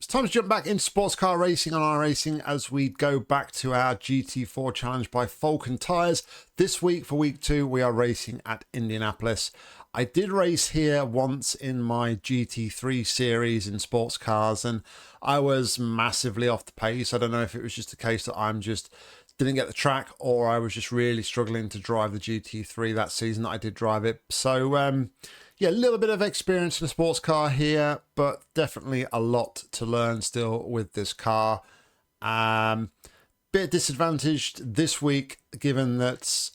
It's time to jump back into sports car racing on iRacing as we go back to our GT4 challenge by Falken Tyres. This week for week 2 we are racing at Indianapolis. I did race here once in my GT3 series in sports cars and I was massively off the pace. I don't know if it was just a case that I'm just didn't get the track or I was just really struggling to drive the GT3 that season that I did drive it. So yeah, a little bit of experience in a sports car here, but definitely a lot to learn still with this car. Bit disadvantaged this week, given that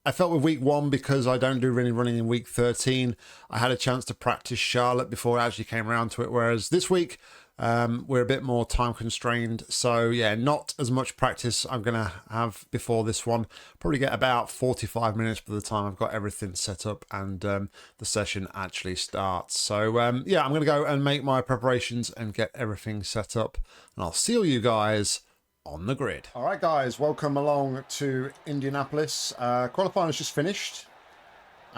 I felt with week 1, because I don't do really running in week 13, I had a chance to practice Charlotte before I actually came around to it, whereas this week we're a bit more time constrained. So yeah, not as much practice I'm going to have before this one. Probably get about 45 minutes by the time I've got everything set up and the session actually starts. So yeah, I'm going to go and make my preparations and get everything set up, and I'll see you guys on the grid. All right guys, welcome along to Indianapolis. Qualifying has just finished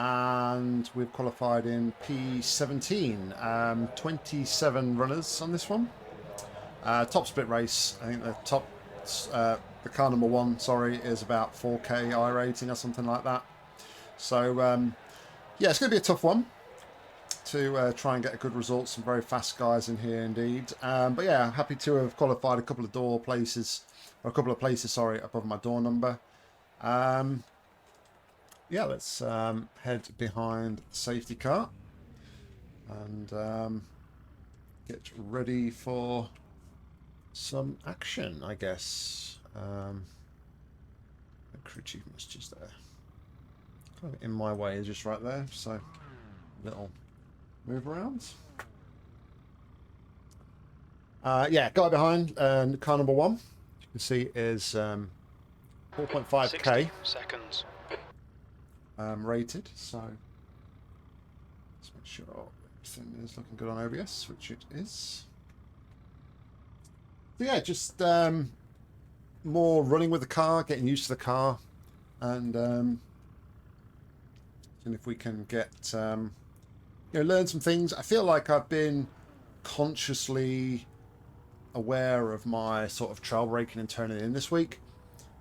and we've qualified in P17. 27 runners on this one. Top split race. I think the top, the car number 1, sorry, is about 4K iRating or something like that. So yeah, it's going to be a tough one to try and get a good result. Some very fast guys in here indeed. But yeah, happy to have qualified a couple of places, sorry, above my door number. Yeah, let's head behind the safety car and get ready for some action, I guess. Crew achievement's just there. Kind of in my way is just right there, so little move around. Yeah, guy behind car number 1, you can see is 4.5k seconds. Rated, so let's make sure everything is looking good on OBS, which it is. So yeah, just more running with the car, getting used to the car, and if we can get you know, learn some things. I feel like I've been consciously aware of my sort of trail braking and turning in this week.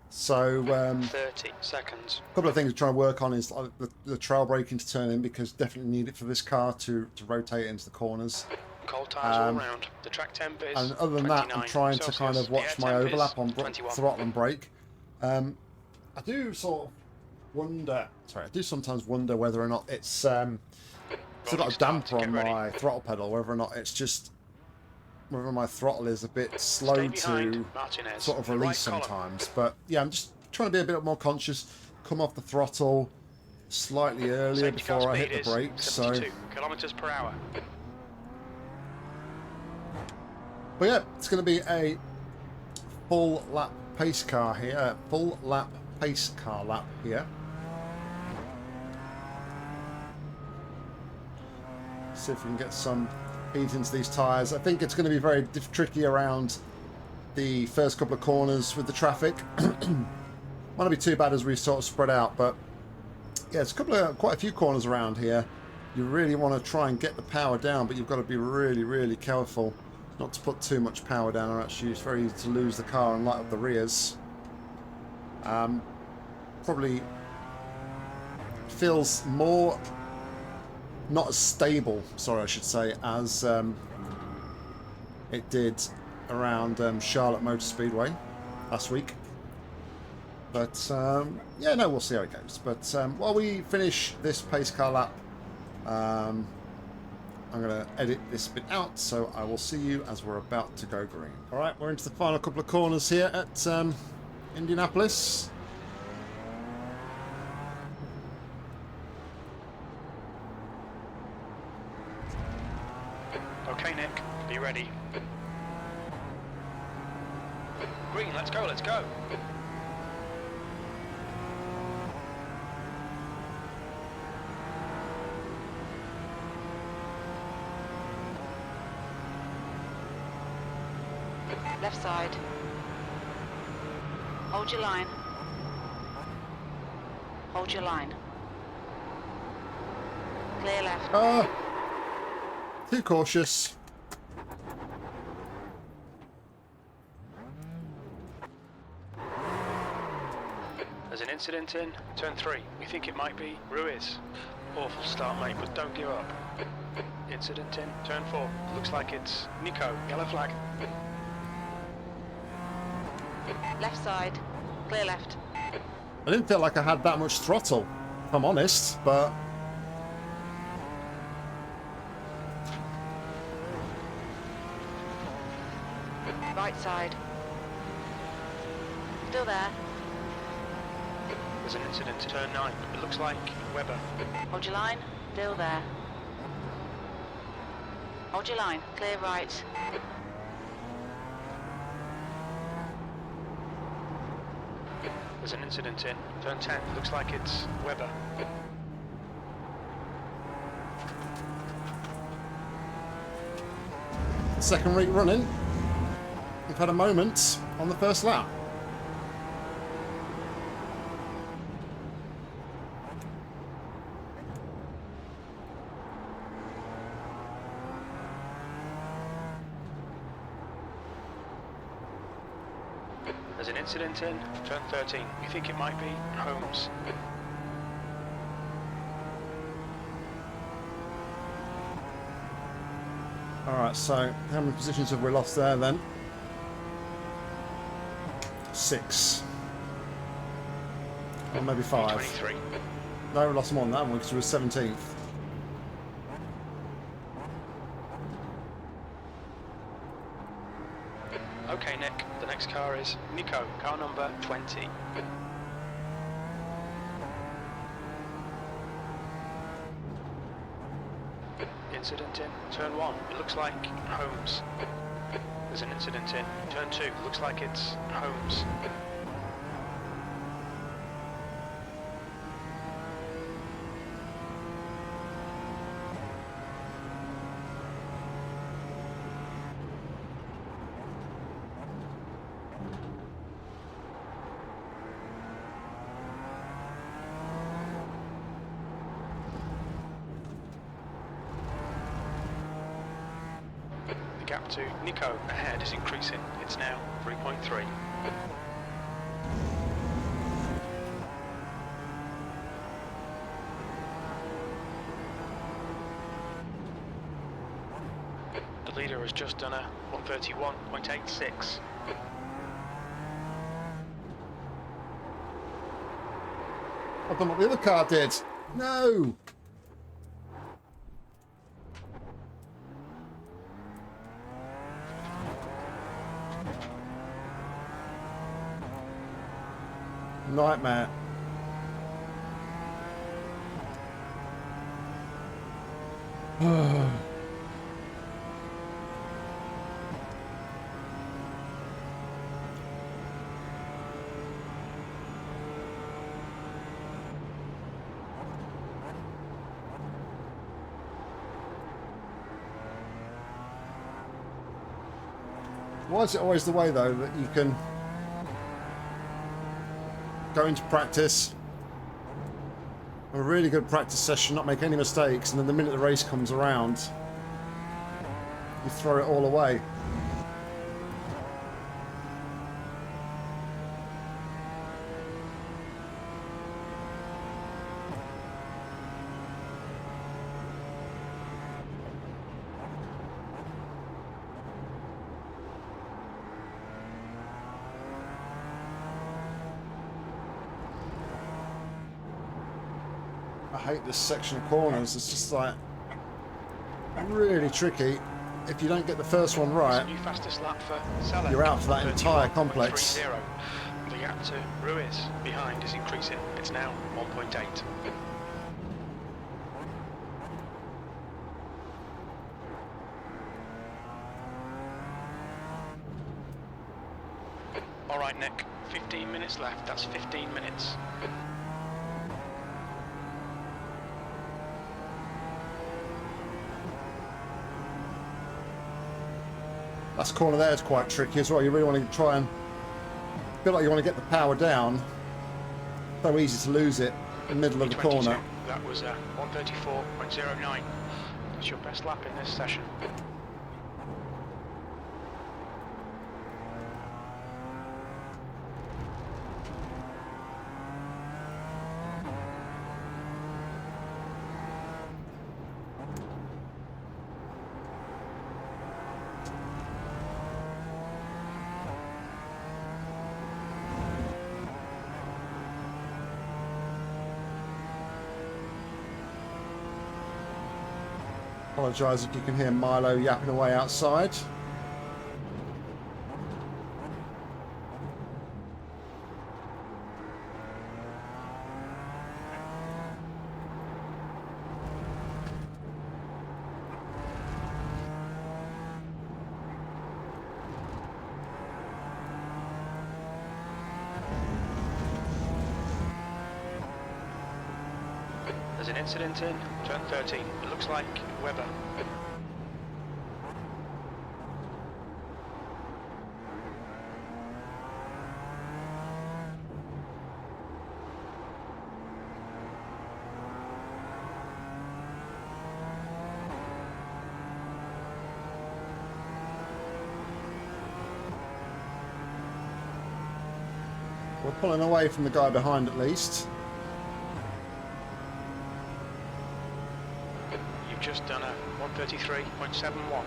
So 30 seconds. A couple of things I'm trying to work on is the trail braking to turn in, because definitely need it for this car to rotate into the corners. Cold tires all round. The track temp is and other than that, I'm trying to kind of watch my overlap on throttle and brake. I do sort of wonder, sorry, I do sometimes wonder whether or not it's I've got a damper on my throttle pedal, whether or not it's just whether my throttle is a bit slow to sort of release sometimes. But yeah, I'm just trying to be a bit more conscious, come off the throttle slightly earlier before I hit the brakes. So kilometers per hour. But yeah, it's going to be a full lap pace car here, full lap pace car lap here. See if we can get some heat into these tyres. I think it's going to be very tricky around the first couple of corners with the traffic. Might not be too bad as we sort of spread out, but yeah, it's quite a few corners around here. You really want to try and get the power down, but you've got to be really, really careful not to put too much power down, or actually it's very easy to lose the car and light up the rears. Probably feels more not as stable, sorry I should say, as it did around Charlotte Motor Speedway last week. But yeah, no, we'll see how it goes. But while we finish this pace car lap, I'm going to edit this bit out, so I will see you as we're about to go green. All right, we're into the final couple of corners here at Indianapolis. Okay, Nick, be ready. Green, let's go, let's go. Left side. Hold your line. Hold your line. Clear left. Too cautious. There's an incident in turn 3. We think it might be Ruiz. Awful start, mate, but don't give up. Incident in turn 4. Looks like it's Nico. Yellow flag. Left side. Clear left. I didn't feel like I had that much throttle, if I'm honest, but... Right side. Still there. There's an incident in turn 9. It looks like Webber. Hold your line. Still there. Hold your line. Clear right. There's an incident in turn 10. Looks like it's Webber. Second week running. We've had a moment on the first lap. There's an incident in turn 13. We think it might be Holmes. Alright, so how many positions have we lost there then? 6. Or maybe 5. 23. No, we lost more than that one because we were 17th. Okay, Nick. The next car is Nico. Car number 20. Incident in turn 1. It looks like Holmes. There's an incident in turn 2. Looks like it's Holmes. The gap to Nico ahead is increasing. It's now 3.3. The leader has just done a 131.86. I've done what the other car did. No! Nightmare. Why is it always the way though that you can go into practice, have a really good practice session, not make any mistakes, and then the minute the race comes around, you throw it all away? I hate this section of corners. It's just like really tricky. If you don't get the first one right, New fastest lap for Salah. you're out for that entire complex. 30. The gap to Ruiz behind is increasing. It's now 1.8. All right, Nick. 15 minutes left. That's 15 minutes. Last corner there is quite tricky as well. You really want to try and feel like you want to get the power down. So easy to lose it in the middle of the corner. That was 134.09. That's your best lap in this session. Apologise if you can hear Milo yapping away outside. There's an incident in turn 13. It looks like Webber. We're pulling away from the guy behind at least. You've just done a 133.71.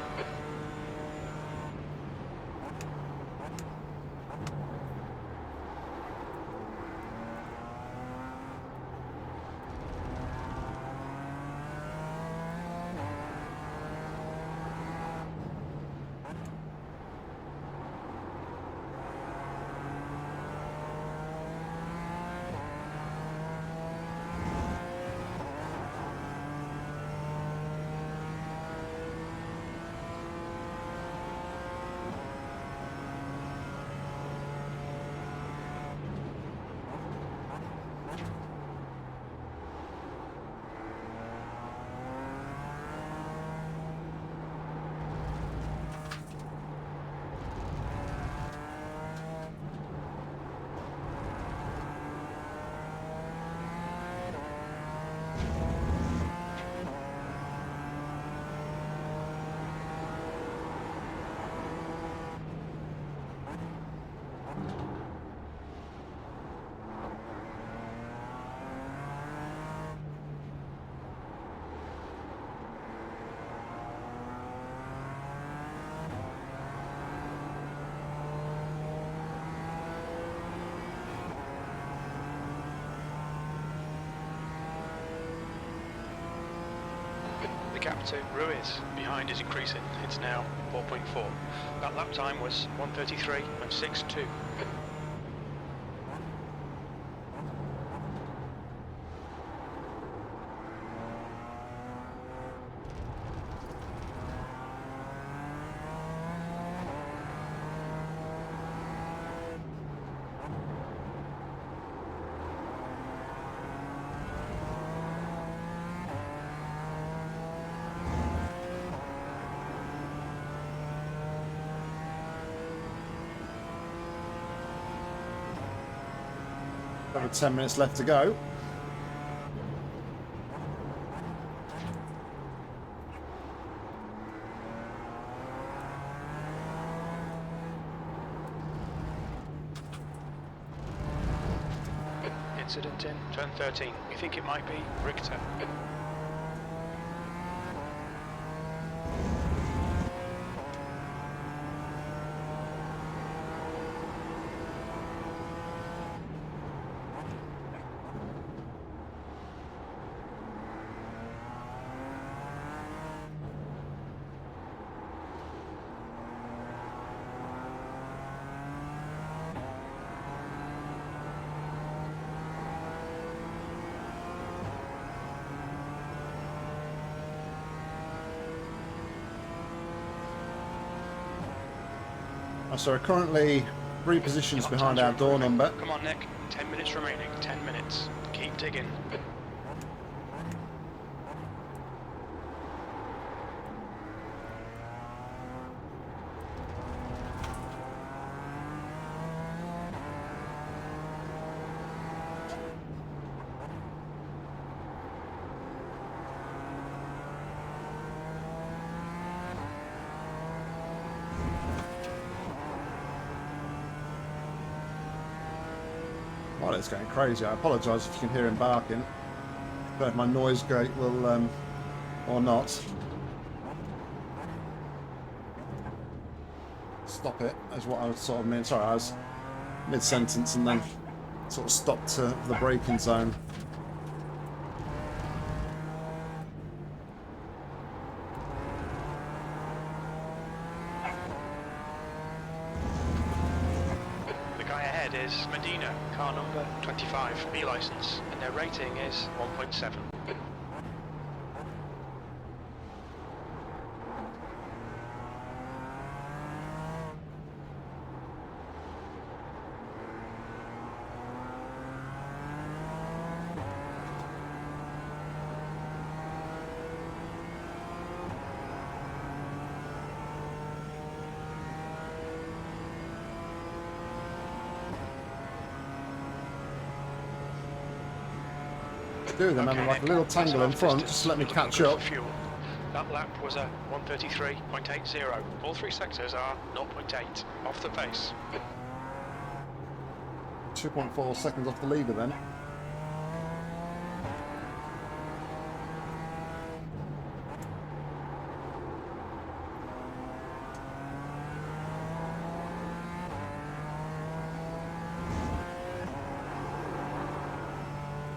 The gap to Ruiz behind is increasing. It's now 4.4. That lap time was 133.62. Over 10 minutes left to go. Incident in turn 13. We think it might be Richter. So we're currently 3 positions behind our door number. Come on, Nick. 10 minutes remaining. 10 minutes. Keep digging. Well, it's going crazy. I apologise if you can hear him barking. I don't know if my noise gate will, or not. Stop it, is what I was sort of mean. Sorry, I was mid-sentence and then sort of stopped to the braking zone. Ahead is Medina, car number 25, B licence, and their rating is 1.7. Do them having like a little tangle in front, just let me catch up. Fuel. That lap was a 1:33.80. All three sectors are 0.8 off the pace. 2.4 seconds off the leader then.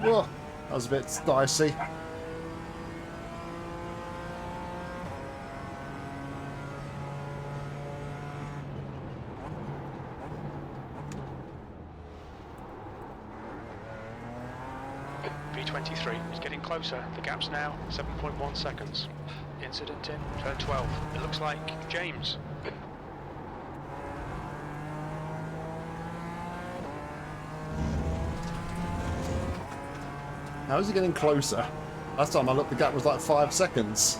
Whoa, that was a bit dicey. B23 is getting closer. The gap's now 7.1 seconds. Incident in turn 12. It looks like James. How is he getting closer? Last time I looked, the gap was like 5 seconds.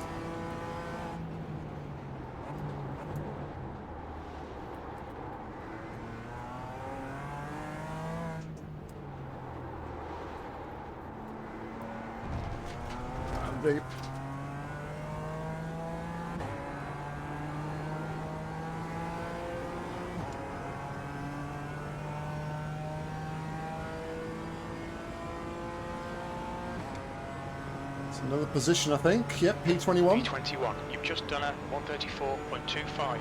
Deep. It's another position, I think. Yep, P21. P21. You've just done a 1:34.25.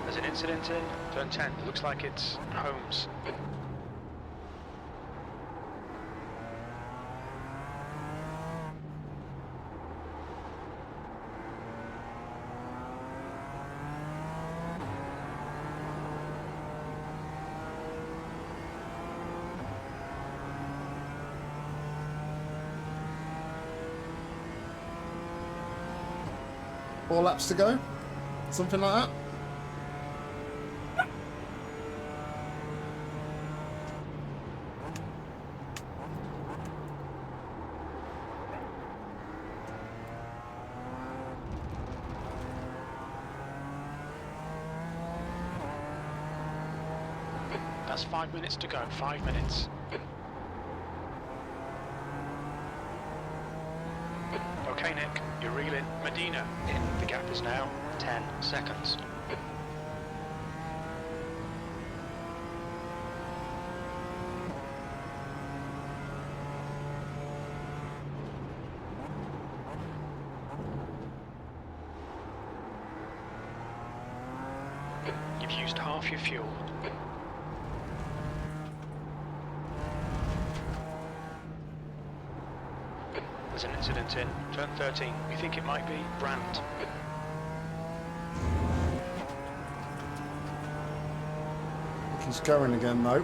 There's an incident in turn 10. It looks like it's Holmes. Four laps to go. Something like that. That's 5 minutes to go. 5 minutes. Okay, Nick, you're reeling. Medina in. The gap is now 10 seconds. You've used half your fuel. There's an incident in turn 13. We think it might be Brandt. He's going again though.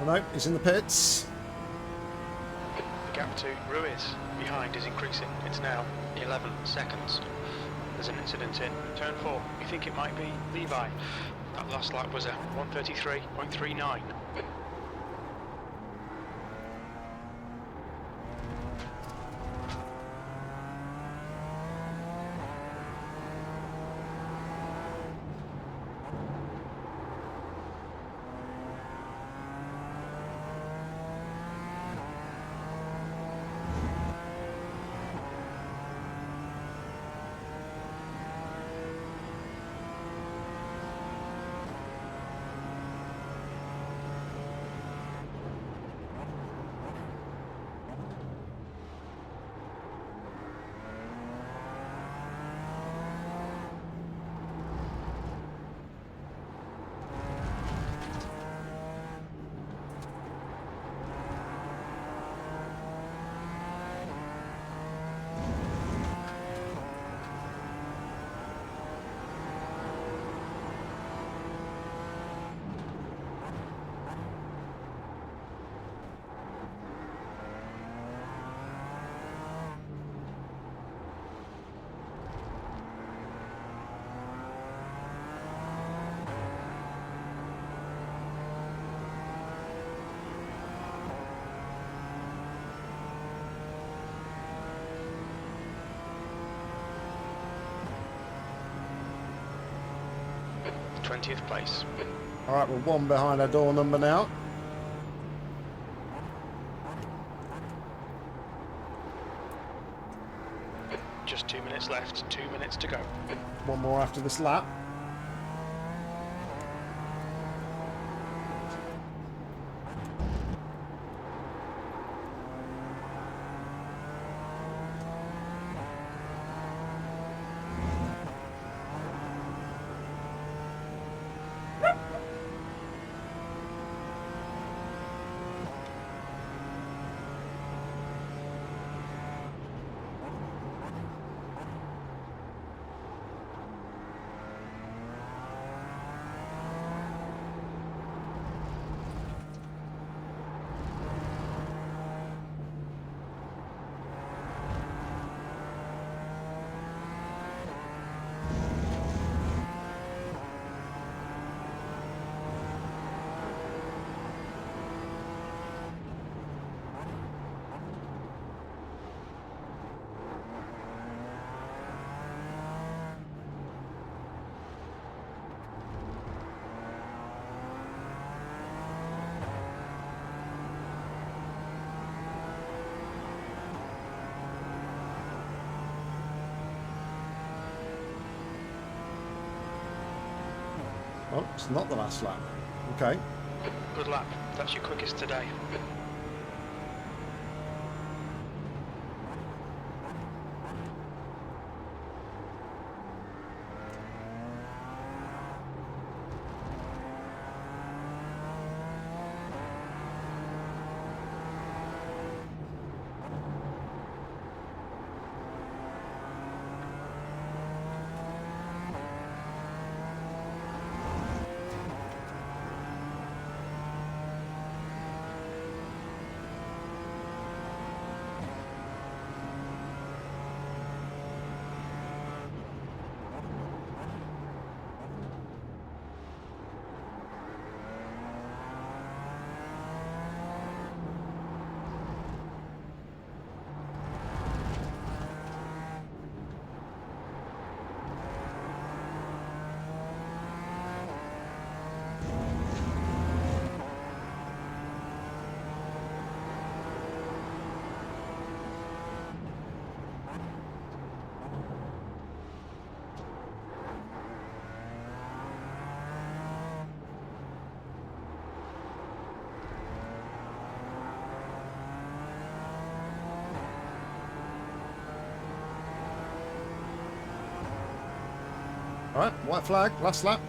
Oh no, he's in the pits. The gap to Ruiz behind is increasing. It's now 11 seconds. There's an incident in turn 4. We think it might be Levi. That last lap was a 1:33.39. The 20th place. All right, we're one behind our door number now. Just 2 minutes left, 2 minutes to go. One more after this lap. Oh, it's not the last lap. Okay. Good lap. That's your quickest today. All right, white flag, last lap.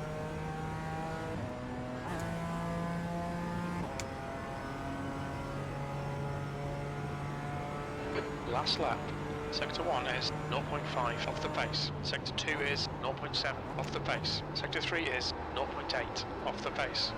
Last lap. Sector 1 is 0.5 off the pace. Sector 2 is 0.7 off the pace. Sector 3 is 0.8 off the pace.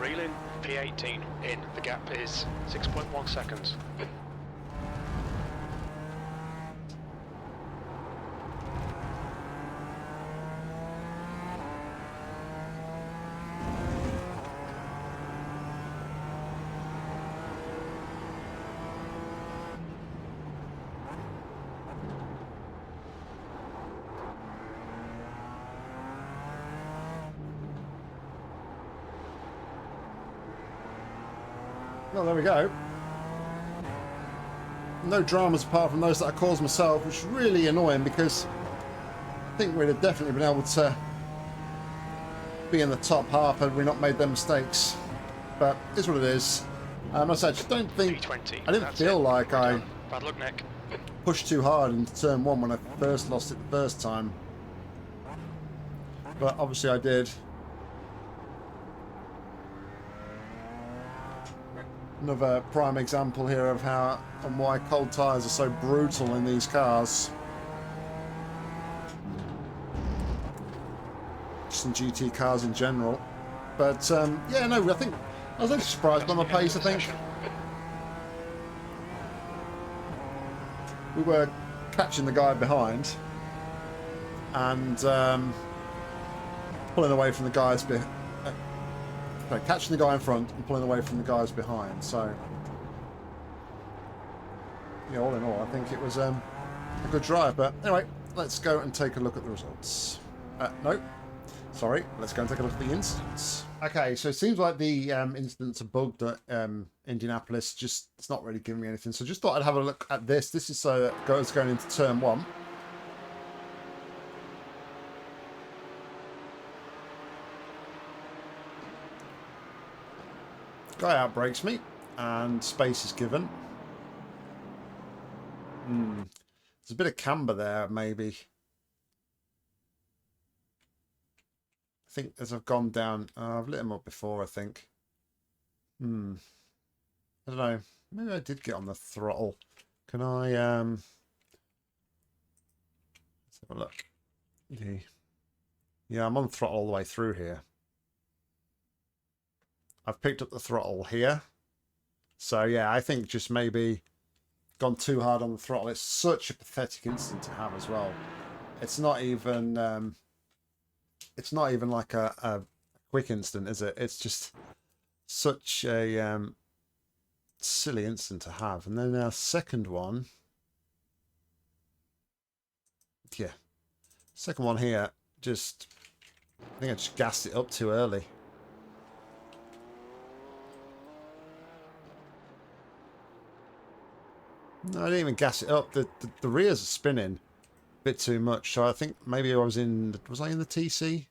Reel in, P18 in. The gap is 6.1 seconds. Well, there we go. No dramas apart from those that I caused myself, which is really annoying because I think we'd have definitely been able to be in the top half had we not made them mistakes. But it's what it is. I just don't think... P20. I didn't feel like I Bad luck, Nick. pushed too hard into turn one when I first lost it the first time. But obviously I did. Another prime example here of how and why cold tyres are so brutal in these cars. Just in GT cars in general. But yeah, no, I think I was actually surprised by my pace. I think we were catching the guy behind and pulling away from the guys behind. Catching the guy in front and pulling away from the guys behind. So, yeah, all in all, I think it was a good drive. But anyway, let's go and take a look at the results. No, sorry, let's go and take a look at the incidents. Okay, so it seems like the incidents are bugged at Indianapolis. Just it's not really giving me anything. So just thought I'd have a look at this. This is so that goes going into turn one. Guy outbrakes me, and space is given. There's a bit of camber there, maybe. I think as I've gone down, I've lit him up before, I think. I don't know. Maybe I did get on the throttle. Can I, let's have a look. Yeah, I'm on throttle all the way through here. I've picked up the throttle here. So, yeah, I think just maybe gone too hard on the throttle. It's such a pathetic incident to have as well. It's not even like a quick incident, is it? It's just such a silly incident to have. And then our second one. Yeah. Second one here, I think I just gassed it up too early. No, I didn't even gas it up. The rears are spinning a bit too much. So I think maybe I was in the TC?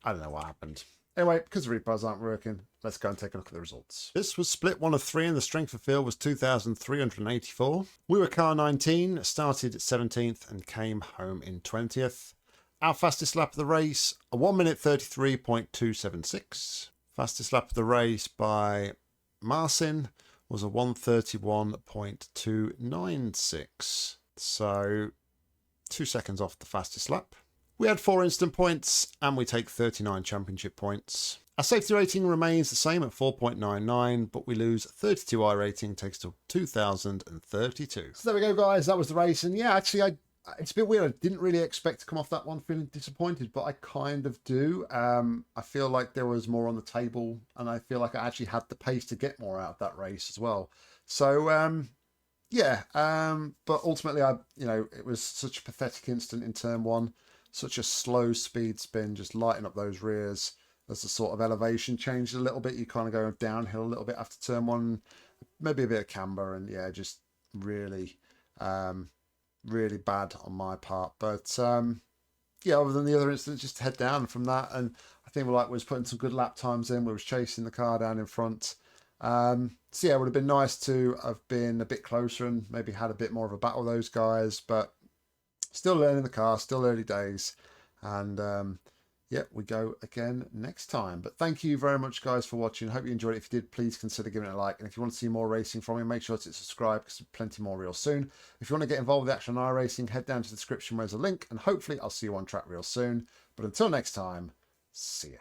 I don't know what happened. Anyway, because the repos aren't working, let's go and take a look at the results. This was split 1 of 3 and the strength of field was 2,384. We were car 19, started 17th and came home in 20th. Our fastest lap of the race, a 1 minute 33.276. Fastest lap of the race by Marcin was a 131.296. So 2 seconds off the fastest lap. We had 4 instant points and we take 39 championship points. Our safety rating remains the same at 4.99, but we lose 32 iRating, takes to 2,032. So there we go, guys. That was the race. And yeah, actually, it's a bit weird. I didn't really expect to come off that one feeling disappointed, but I kind of do. I feel like there was more on the table, and I feel like I actually had the pace to get more out of that race as well. So yeah, but ultimately, it was such a pathetic incident in turn one, such a slow speed spin, just lighting up those rears. As the sort of elevation changed a little bit, you kind of go downhill a little bit after turn one, maybe a bit of camber, and yeah, just really really bad on my part. But yeah, other than the other incidents, just head down from that. And I think we was putting some good lap times in. We was chasing the car down in front. So yeah, it would have been nice to have been a bit closer and maybe had a bit more of a battle with those guys. But still learning the car, still early days. And yeah, we go again next time. But thank you very much, guys, for watching. Hope you enjoyed it. If you did, please consider giving it a like. And if you want to see more racing from me, make sure to subscribe because there's plenty more real soon. If you want to get involved with the action on iRacing, head down to the description where there's a link. And hopefully I'll see you on track real soon. But until next time, see ya.